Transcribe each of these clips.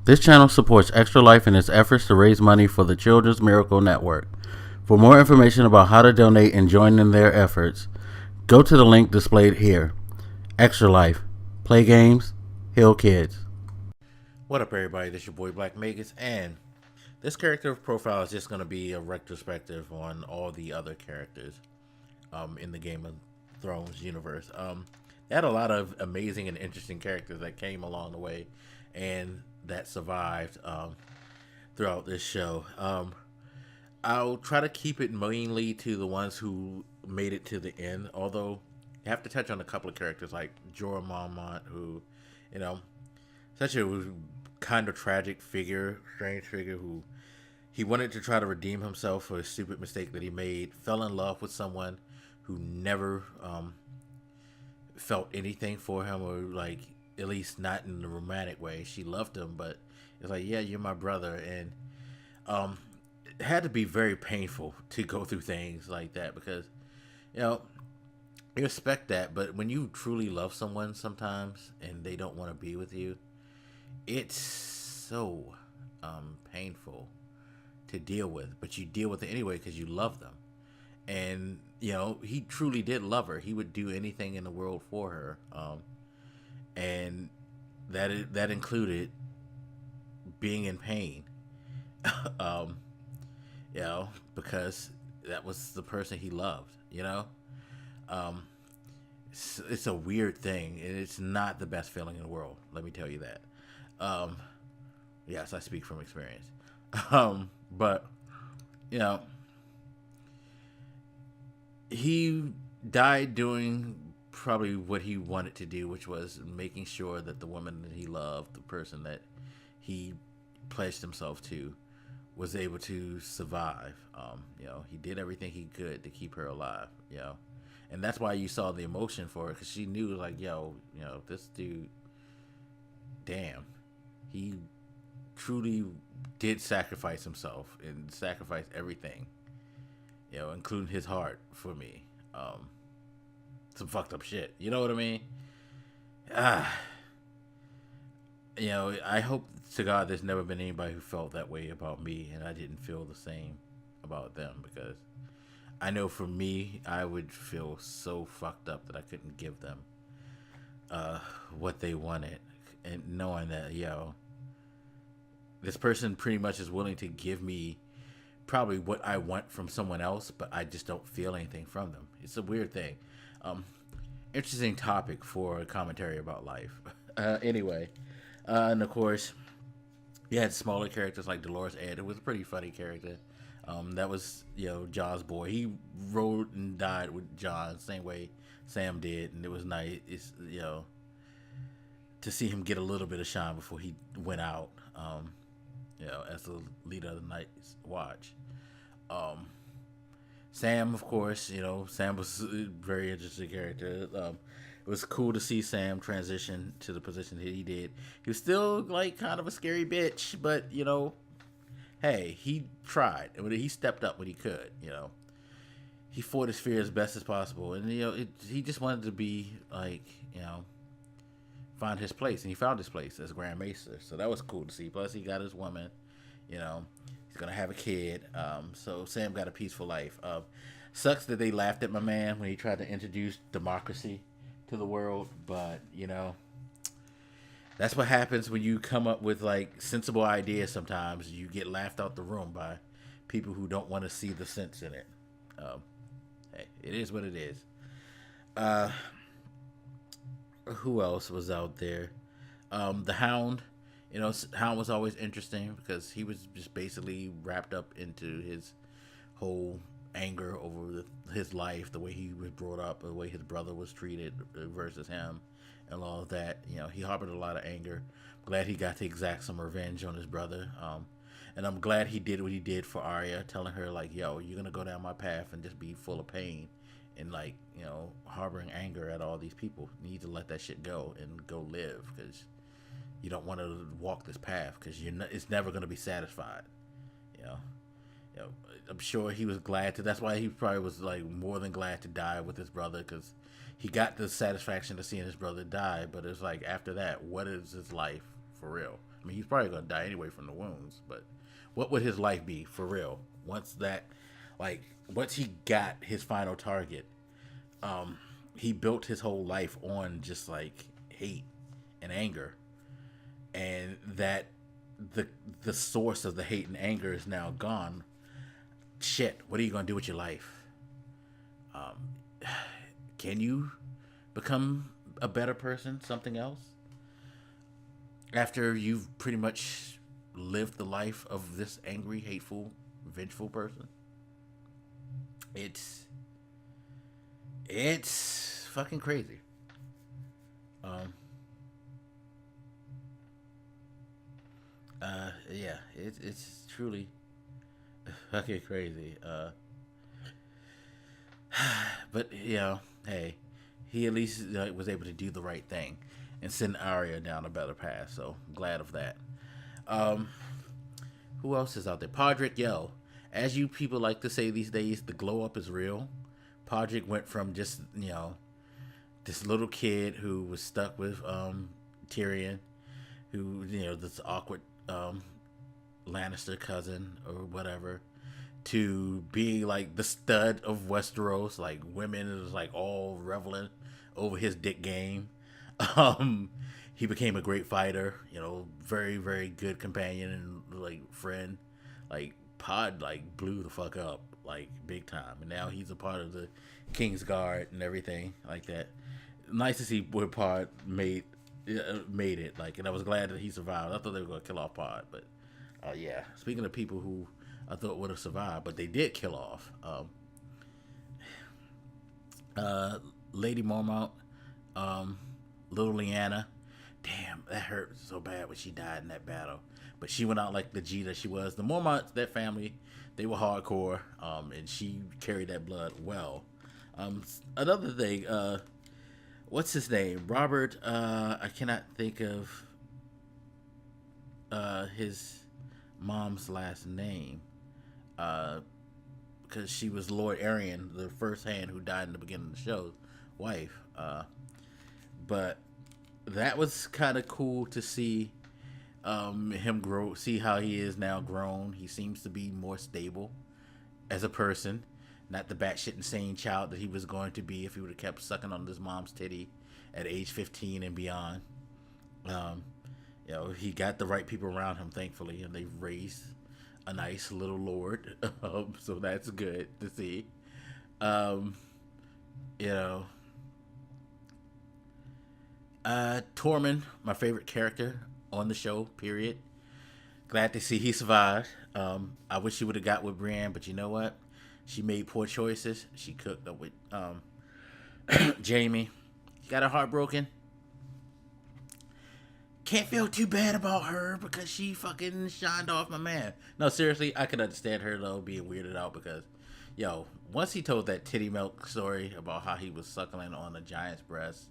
This channel supports Extra Life in its efforts to raise money for the Children's Miracle Network. For more information about how to donate and join in their efforts, go to the link displayed here. Extra Life. Play games, heal kids. What up, everybody? This is your boy Black Magus, and this character profile is just going to be a retrospective on all the other characters in the Game of Thrones universe. They had a lot of amazing and interesting characters that came along the way and that survived throughout this show. I'll try to keep it mainly to the ones who made it to the end, although you have to touch on a couple of characters like Jorah Mormont, who, you know, such a kind of tragic figure, strange figure, who he wanted to try to redeem himself for a stupid mistake that he made, fell in love with someone who never felt anything for him, or like at least not in a romantic way. She loved him, but it's like, yeah, you're my brother. And it had to be very painful to go through things like that, because, you know, you expect that, but when you truly love someone sometimes and they don't want to be with you, it's so painful to deal with, but you deal with it anyway because you love them. And, you know, he truly did love her. He would do anything in the world for her. And that included being in pain, you know, because that was the person he loved, you know. It's a weird thing, and it's not the best feeling in the world, let me tell you that. Yes, I speak from experience. But, you know, he died doing probably what he wanted to do, which was making sure that the woman that he loved, the person that he pledged himself to, was able to survive. You know, he did everything he could to keep her alive, you know. And that's why you saw the emotion for her, because she knew, like, yo, you know, this dude, damn, he truly did sacrifice himself and sacrifice everything, you know, including his heart for me. Some fucked up shit, you know what I mean? You know, I hope to God there's never been anybody who felt that way about me, and I didn't feel the same about them, because I know for me, I would feel so fucked up that I couldn't give them what they wanted, and knowing that, yo, this person pretty much is willing to give me probably what I want from someone else, but I just don't feel anything from them. It's a weird thing. Interesting topic for a commentary about life. Anyway, and of course, you had smaller characters like Dolores Ed. It was a pretty funny character. That was, you know, Jon's boy. He rode and died with Jon, same way Sam did, and it was nice. It's, you know, to see him get a little bit of shine before he went out. You know, as the leader of the Night's Watch. Sam, of course, you know, Sam was a very interesting character. It was cool to see Sam transition to the position that he did. He was still, like, kind of a scary bitch, but, you know, hey, he tried. He stepped up when he could, you know. He fought his fear as best as possible. And, you know, he just wanted to be, like, you know, find his place. And he found his place as Grand Maester. So that was cool to see. Plus, he got his woman, you know. He's going to have a kid. So Sam got a peaceful life. Sucks that they laughed at my man when he tried to introduce democracy to the world. But, you know, that's what happens when you come up with, like, sensible ideas sometimes. You get laughed out the room by people who don't want to see the sense in it. Hey, it is what it is. Who else was out there? The Hound. You know, Hound was always interesting because he was just basically wrapped up into his whole anger over his life, the way he was brought up, the way his brother was treated versus him, and all of that. You know, he harbored a lot of anger. Glad he got to exact some revenge on his brother. And I'm glad he did what he did for Arya, telling her, like, yo, you're going to go down my path and just be full of pain and, like, you know, harboring anger at all these people. You need to let that shit go and go live, because you don't want to walk this path, because it's never going to be satisfied. You know, I'm sure he was glad to. That's why he probably was, like, more than glad to die with his brother, because he got the satisfaction of seeing his brother die. But it's like, after that, what is his life for real. I mean, he's probably gonna die anyway from the wounds, but what would his life be for real once he got his final target? He built his whole life on just like hate and anger, and that the source of the hate and anger is now gone. Shit, what are you gonna do with your life? Can you become a better person, something else, after you've pretty much lived the life of this angry, hateful, vengeful person? It's fucking crazy. Yeah, it's truly fucking crazy. But hey, he at least was able to do the right thing and send Arya down a better path. So I'm glad of that. Who else is out there? Podrick, as you people like to say these days, the glow up is real. Podrick went from just this little kid who was stuck with Tyrion, who this awkward Lannister cousin or whatever, to being like the stud of Westeros. Like, women is like all reveling over his dick game. He became a great fighter, very, very good companion and like friend. Like, Pod like blew the fuck up like big time, and now he's a part of the King's Guard and everything like that. Nice to see where Pod made it, like, and I was glad that he survived. I thought they were gonna kill off Pod, but yeah. Speaking of people who I thought would have survived, but they did kill off, Lady Mormont, little Lyanna. Damn, that hurt so bad when she died in that battle. But she went out like the G that she was. The Mormonts, that family, they were hardcore, and she carried that blood well. Another thing, what's his name? Robert, I cannot think of his mom's last name, because she was Lord Arryn, the first hand who died in the beginning of the show's wife. But that was kind of cool to see him grow, see how he is now grown. He seems to be more stable as a person, not the batshit insane child that he was going to be if he would have kept sucking on his mom's titty at age 15 and beyond. He got the right people around him, thankfully, and they've raised a nice little lord. So that's good to see. Tormund, my favorite character on the show, period. Glad to see he survived. I wish he would have got with Brienne, but you know what? She made poor choices. She cooked up with Jamie. Got her heart broken. Can't feel too bad about her because she fucking shined off my man. No, seriously, I could understand her though being weirded out because, once he told that titty milk story about how he was suckling on a giant's breast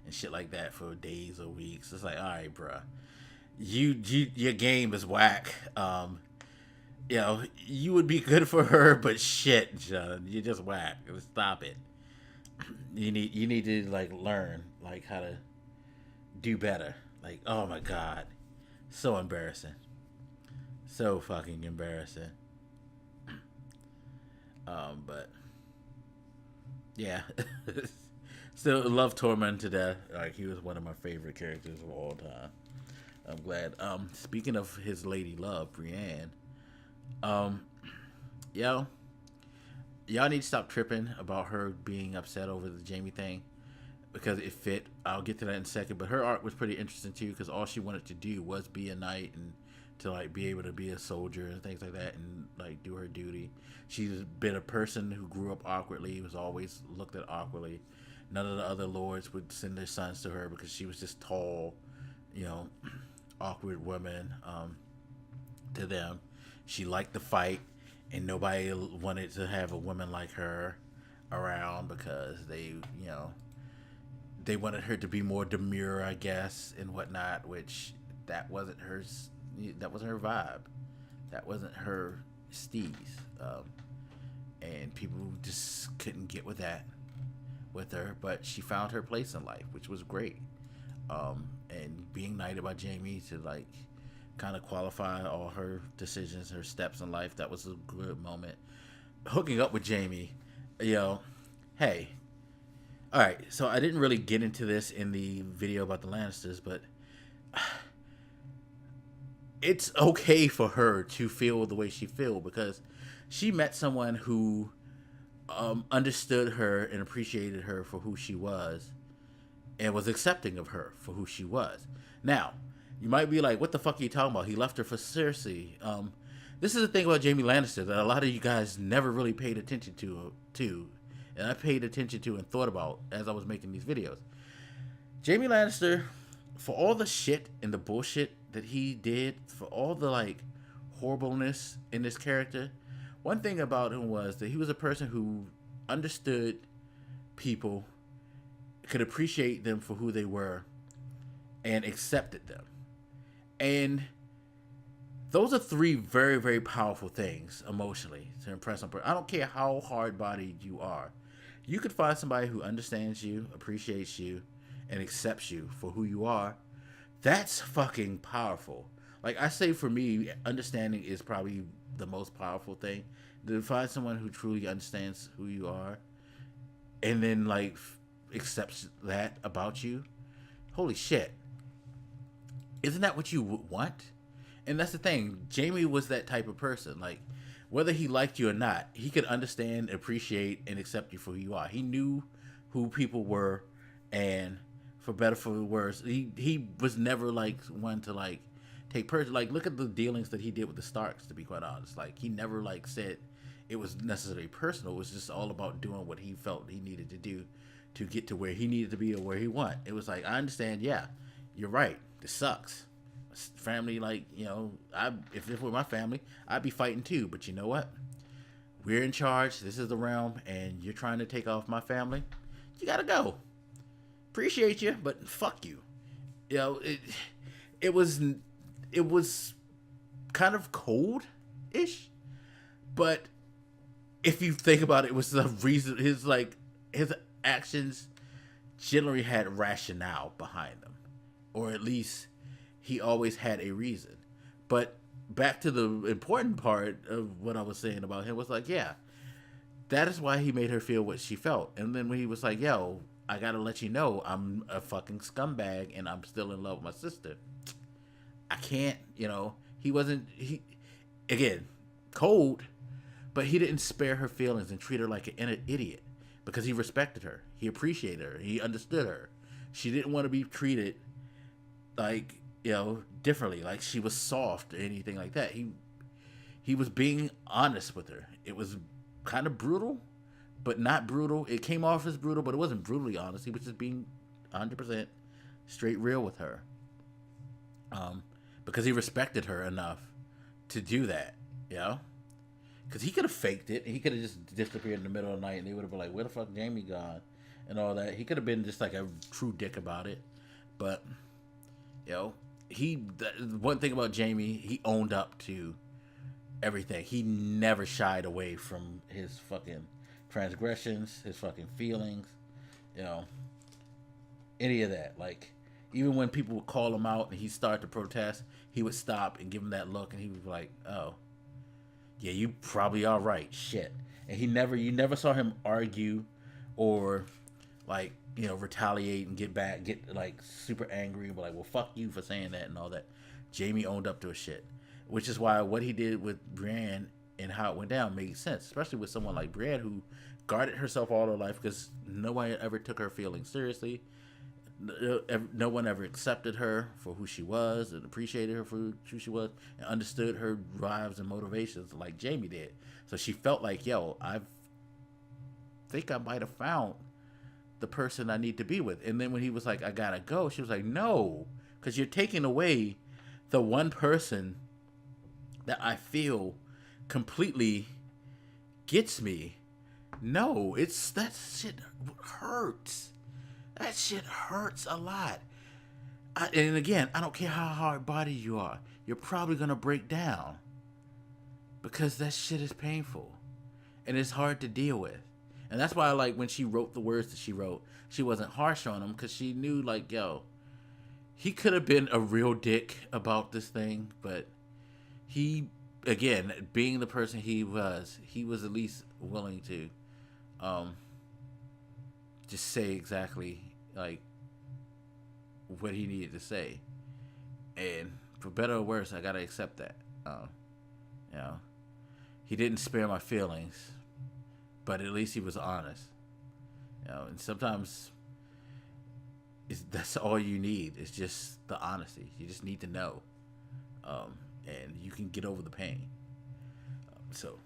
and shit like that for days or weeks, it's like, all right, bruh, your game is whack. You would be good for her, but shit, John, you're just whack. Stop it. You need to like learn like how to do better. Like, oh my god, so embarrassing, so fucking embarrassing. But yeah, still love Tormund to death. Like, he was one of my favorite characters of all time. I'm glad. Speaking of his lady love, Brienne. Y'all need to stop tripping about her being upset over the Jamie thing, because it fit. I'll get to that in a second. But her arc was pretty interesting too, because all she wanted to do was be a knight and to like be able to be a soldier and things like that and like do her duty. She's been a person who grew up awkwardly, was always looked at awkwardly. None of the other lords would send their sons to her because she was just tall, awkward woman to them. She liked to fight, and nobody wanted to have a woman like her around because they wanted her to be more demure, I guess, and whatnot, which that wasn't her vibe. That wasn't her steez. And people just couldn't get with that with her, but she found her place in life, which was great. and being knighted by Jamie to like kind of qualify all her decisions, her steps in life. That was a good moment. Hooking up with Jamie, hey, all right. So I didn't really get into this in the video about the Lannisters, but it's okay for her to feel the way she feel because she met someone who understood her and appreciated her for who she was and was accepting of her for who she was. Now, you might be like, what the fuck are you talking about? He left her for Cersei. This is the thing about Jaime Lannister that a lot of you guys never really paid attention to, and I paid attention to and thought about as I was making these videos. Jaime Lannister, for all the shit and the bullshit that he did, for all the like horribleness in this character, one thing about him was that he was a person who understood people, could appreciate them for who they were, and accepted them. And those are three very, very powerful things emotionally to impress on. I don't care how hard-bodied you are. You could find somebody who understands you, appreciates you, and accepts you for who you are. That's fucking powerful. Like I say, for me, understanding is probably the most powerful thing. To find someone who truly understands who you are and then like accepts that about you. Holy shit. Isn't that what you want? And that's the thing. Jamie was that type of person. Like, whether he liked you or not, he could understand, appreciate, and accept you for who you are. He knew who people were, and for better for worse, he was never like one to like take person. Like, look at the dealings that he did with the Starks. To be quite honest, like he never like said it was necessarily personal. It was just all about doing what he felt he needed to do to get to where he needed to be or where he went. It was like, I understand. Yeah, you're right. This sucks. Family, like, if this were my family, I'd be fighting too. But you know what? We're in charge. This is the realm, and you're trying to take off my family. You gotta go. Appreciate you, but fuck you. It was kind of cold-ish, but if you think about it, it was the reason his actions generally had rationale behind them, or at least he always had a reason. But back to the important part of what I was saying about him was like, yeah, that is why he made her feel what she felt. And then when he was like, yo, I gotta let you know I'm a fucking scumbag and I'm still in love with my sister. I can't, again, cold, but he didn't spare her feelings and treat her like an idiot because he respected her. He appreciated her. He understood her. She didn't want to be treated like, differently, like she was soft or anything like that. He was being honest with her. It was kind of brutal, but not brutal. It came off as brutal, but it wasn't brutally honest. He was just being 100% straight real with her. Because he respected her enough to do that, Because he could have faked it. He could have just disappeared in the middle of the night, and they would have been like, "Where the fuck Jamie gone?" and all that. He could have been just like a true dick about it, but one thing about Jamie, he owned up to everything. He never shied away from his fucking transgressions, his fucking feelings, any of that. Like, even when people would call him out and he started to protest, he would stop and give him that look, and he was like, "Oh, yeah, you probably are right. Shit." And you never saw him argue or like, retaliate and get like super angry and be like, "Well, fuck you for saying that," and all that. Jamie owned up to his shit, which is why what he did with Brienne and how it went down made sense, especially with someone like Brienne who guarded herself all her life because no one ever took her feelings seriously. No one ever accepted her for who she was and appreciated her for who she was and understood her drives and motivations like Jamie did. So she felt like, yo, I think I might have found the person I need to be with. And then when he was like, I gotta go, she was like, no, because you're taking away the one person that I feel completely gets me. No, that shit hurts. That shit hurts a lot. And again, I don't care how hard-bodied you are. You're probably going to break down. Because that shit is painful. And it's hard to deal with. And that's why, like, when she wrote the words that she wrote, she wasn't harsh on him. Because she knew, like, yo, he could have been a real dick about this thing, but he, again, being the person he was at least willing to um, just say exactly like what he needed to say, and for better or worse, I gotta accept that. You know, he didn't spare my feelings, but at least he was honest. You know, and sometimes that's all you need. It's just the honesty. You just need to know, and you can get over the pain. So,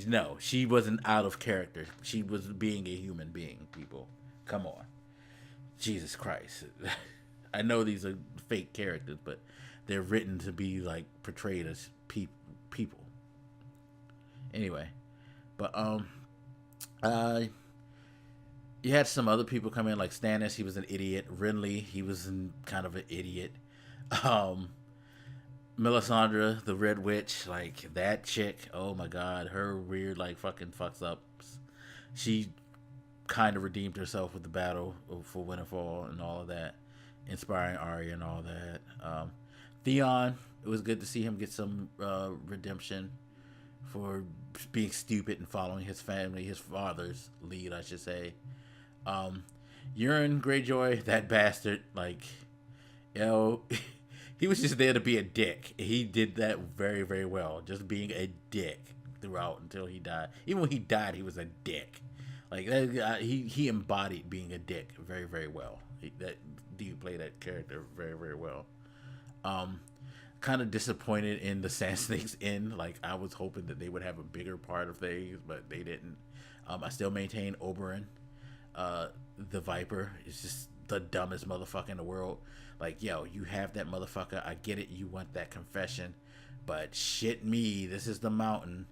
no, she wasn't out of character. She was being a human being. People, come on, Jesus Christ. I know these are fake characters, but they're written to be like portrayed as people. Anyway, but you had some other people come in, like Stannis. He was an idiot. Renly, he was kind of an idiot. Melisandre, the Red Witch, like that chick. Oh my God, her weird like fucking fucks up. She kind of redeemed herself with the battle for Winterfell and all of that, inspiring Arya and all that. Theon, it was good to see him get some redemption for being stupid and following his family, his father's lead, I should say. Euron Greyjoy, that bastard, like, he was just there to be a dick. He did that very, very well, just being a dick throughout until he died. Even when he died, he was a dick. Like, he embodied being a dick very, very well. That dude played that character very, very well. Kind of disappointed in the Sand Snakes end. Like, I was hoping that they would have a bigger part of things, but they didn't. I still maintain Oberyn, the Viper, is just the dumbest motherfucker in the world. Like, yo, you have that motherfucker. I get it. You want that confession, but shit me, this is the Mountain.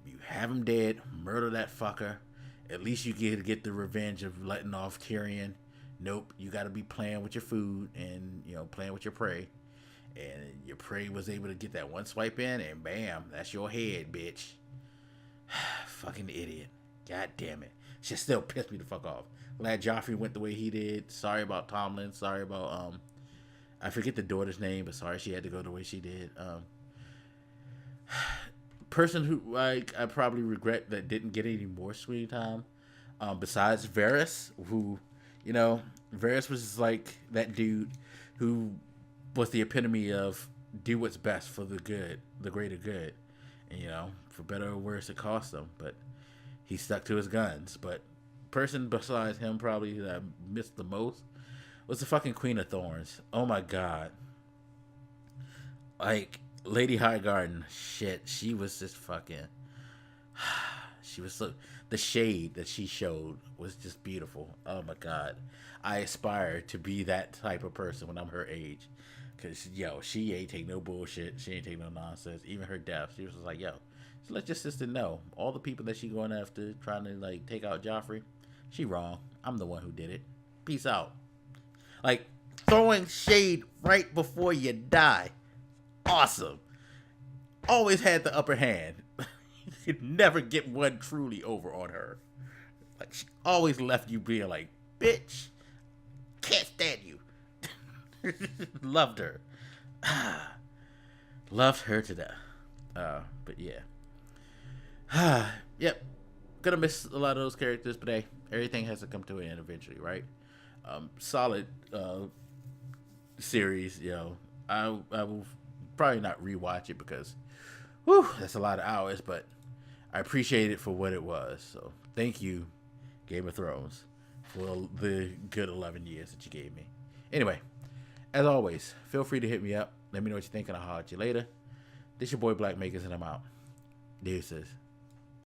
You have him dead. Murder that fucker. At least you get the revenge of letting off Tyrion. Nope, you got to be playing with your food and, you know, playing with your prey. And your prey was able to get that one swipe in, and bam, that's your head, bitch. Fucking idiot. God damn it. Shit still pissed me the fuck off. Glad Joffrey went the way he did. Sorry about Tomlin. Sorry about, I forget the daughter's name, but sorry she had to go the way she did. Person who, like, I probably regret that didn't get any more screen time, besides Varys, who, you know, Varys was like that dude who was the epitome of do what's best for the good, the greater good. And, you know, for better or worse, it cost him, but he stuck to his guns. But person besides him probably that I missed the most was the fucking Queen of Thorns. Oh my God. Like, Lady Highgarden, shit, she was just fucking, she was so, the shade that she showed was just beautiful. Oh my God. I aspire to be that type of person when I'm her age. Cause, yo, she ain't take no bullshit. She ain't take no nonsense. Even her death, she was just like, yo, just let your sister know. All the people that she going after, trying to, like, take out Joffrey, she wrong. I'm the one who did it. Peace out. Like, throwing shade right before you die. Awesome. Always had the upper hand. You could never get one truly over on her. Like, she always left you being like, bitch, can't stand you. Loved her. Loved her to death. But yeah. Yep. Gonna miss a lot of those characters, but hey, everything has to come to an end eventually, right? Solid series, you know. I will probably not rewatch it because that's a lot of hours, but I appreciate it for what it was. So thank you, Game of Thrones, for the good 11 years that you gave me. Anyway, as always, feel free to hit me up. Let me know what you think, and I'll holler at you later. This your boy Blak Makers, and I'm out. Deuces.